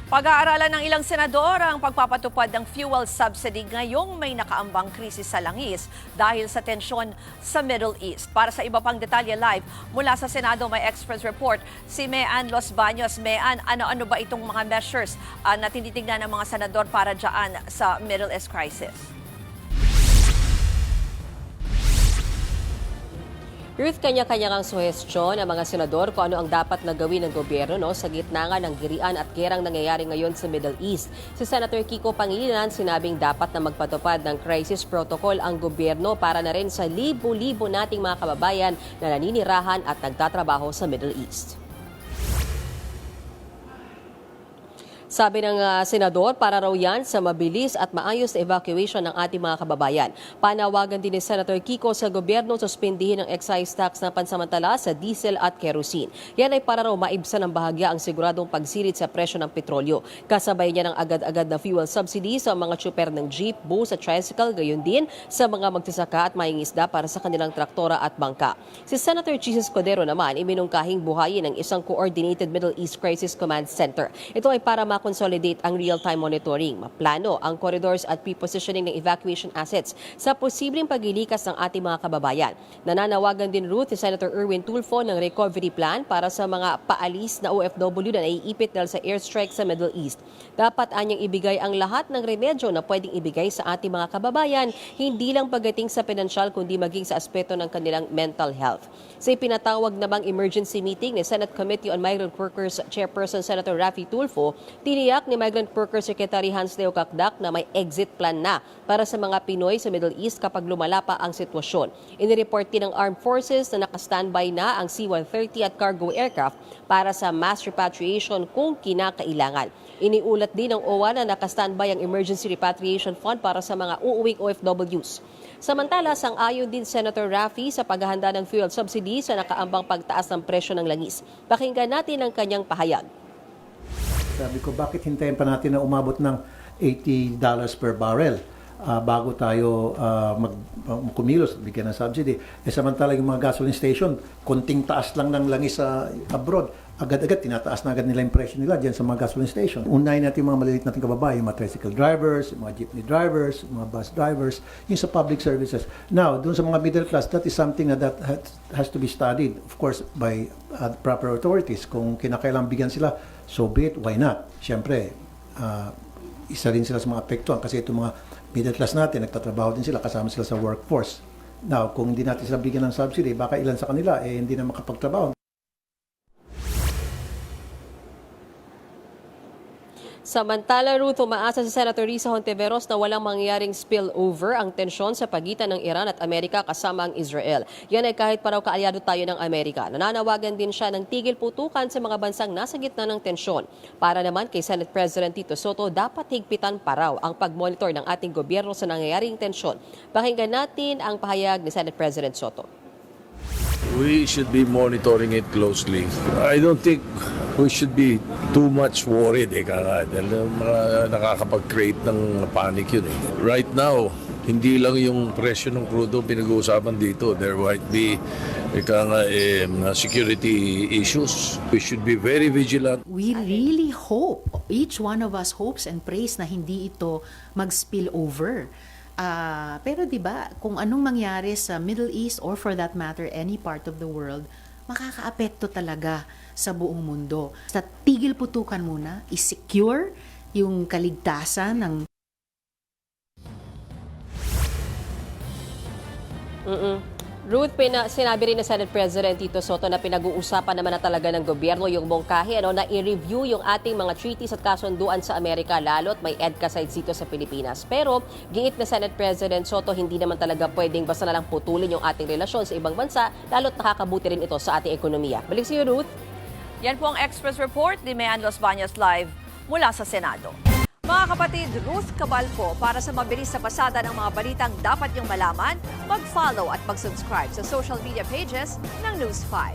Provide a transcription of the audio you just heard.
Pag-aaralan ng ilang senador ang pagpapatupad ng fuel subsidy ngayong may nakaambang krisis sa langis dahil sa tensyon sa Middle East. Para sa iba pang detalye live mula sa Senado may Express Report si Mean Los Baños. Mean, ano-ano ba itong mga measures na tinitingnan ng mga senador para dyan sa Middle East crisis? Ruth, kanya-kanya ang suhestyon ng mga senador kung ano ang dapat na gawin ng gobyerno sa gitna nga ng girian at gerang nangyayari ngayon sa Middle East. Si Senator Kiko Pangilinan sinabing dapat na magpatupad ng crisis protocol ang gobyerno para na rin sa libo-libo nating mga kababayan na naninirahan at nagtatrabaho sa Middle East. Sabi ng senador, para raw yan sa mabilis at maayos na evacuation ng ating mga kababayan. Panawagan din ni Senator Kiko sa gobyerno suspindihin ang excise tax na pansamantala sa diesel at kerosene. Yan ay para raw maibsan ng bahagya ang siguradong pagsirit sa presyo ng petrolyo. Kasabay niya ng agad-agad na fuel subsidy sa mga tsuper ng jeep, bus at tricycle, gayon din sa mga magsasaka at mangingisda para sa kanilang traktora at bangka. Si Senator Jesus Codero naman iminungkahing buhayin ng isang coordinated Middle East Crisis Command Center. Ito ay para consolidate ang real-time monitoring, maplano ang corridors at pre-positioning ng evacuation assets sa posibleng paglilikas ng ating mga kababayan. Nananawagan din Ruth si Senator Erwin Tulfo ng recovery plan para sa mga paalis na OFW na naiipit dahil sa airstrike sa Middle East. Dapat anyang ibigay ang lahat ng remedyo na pwedeng ibigay sa ating mga kababayan, hindi lang pagdating sa pinansyal kundi maging sa aspeto ng kanilang mental health. Sa ipinatawag namang emergency meeting ni Senate Committee on Migrant Workers Chairperson Senator Raffy Tulfo, tiniyak ni Migrant Worker Secretary Hans Leo Kakdak na may exit plan na para sa mga Pinoy sa Middle East kapag lumala pa ang sitwasyon. Inireport din ng Armed Forces na naka-standby na ang C-130 at cargo aircraft para sa mass repatriation kung kinakailangan. Iniulat din ng OWA na naka-standby ang Emergency Repatriation Fund para sa mga uuwing OFWs. Samantala, sang-ayon din Senator Raffy sa paghahanda ng fuel subsidy sa nakaambang pagtaas ng presyo ng langis. Pakinggan natin ang kanyang pahayag. Sabi ko, bakit hintayin pa natin na umabot ng $80 per barrel bago tayo kumilos at bigyan ng subsidy? Samantala yung mga gasoline station, konting taas lang ng langis sa abroad, agad-agad tinataas na agad nila yung presyo nila dyan sa mga gasoline station. Unahin natin yung mga maliliit nating kababayan, yung mga tricycle drivers, yung mga jeepney drivers, yung mga bus drivers, yung sa public services. Now, doon sa mga middle class, that is something that has to be studied, of course, by proper authorities. Kung kinakailangan bigyan sila, so be it, why not? Siyempre, isa rin sila sa mga apektuhan kasi itong mga middle class natin, nagtatrabaho din sila, kasama sila sa workforce. Now, kung hindi natin sila bigyan ng subsidy, baka ilan sa kanila, hindi na makapagtrabaho. Samantala, Ruth, umaasa si Senator Risa Hontiveros na walang mangyayaring spillover ang tensyon sa pagitan ng Iran at Amerika kasama ang Israel. Yan ay kahit paraw kaalyado tayo ng Amerika. Nananawagan din siya ng tigil putukan sa mga bansang nasa gitna ng tensyon. Para naman kay Senate President Tito Soto, dapat higpitan pa raw ang pagmonitor ng ating gobyerno sa nangyayaring tensyon. Pakinggan natin ang pahayag ni Senate President Soto. We should be monitoring it closely. I don't think we should be too much worried dahil nakakapag-create ng panic yun eh. Right now, hindi lang yung presyo ng crudo pinag-uusapan dito. There might be security issues. We should be very vigilant. We really hope, each one of us hopes and prays na hindi ito mag-spill over. Pero 'di ba, kung anong mangyari sa Middle East or for that matter any part of the world, makakaapekto talaga sa buong mundo. Sa tigil putukan muna, i-secure yung kaligtasan ng Ruth, sinabi rin ng Senate President Tito Soto na pinag-uusapan naman na talaga ng gobyerno yung mungkahi na i-review yung ating mga treaties at kasunduan sa Amerika, lalo't may EDCA sides dito sa Pilipinas. Pero giit na Senate President Soto, hindi naman talaga pwedeng basta na lang putulin yung ating relasyon sa ibang bansa, lalo't nakakabuti rin ito sa ating ekonomiya. Balik sa iyo, Ruth. Yan po ang Express Report ni Mean Los Baños live mula sa Senado. Mga kapatid, Ruth Cabalco, para sa mabilis na pasada ng mga balitang dapat niyong malaman, mag-follow at mag-subscribe sa social media pages ng News 5.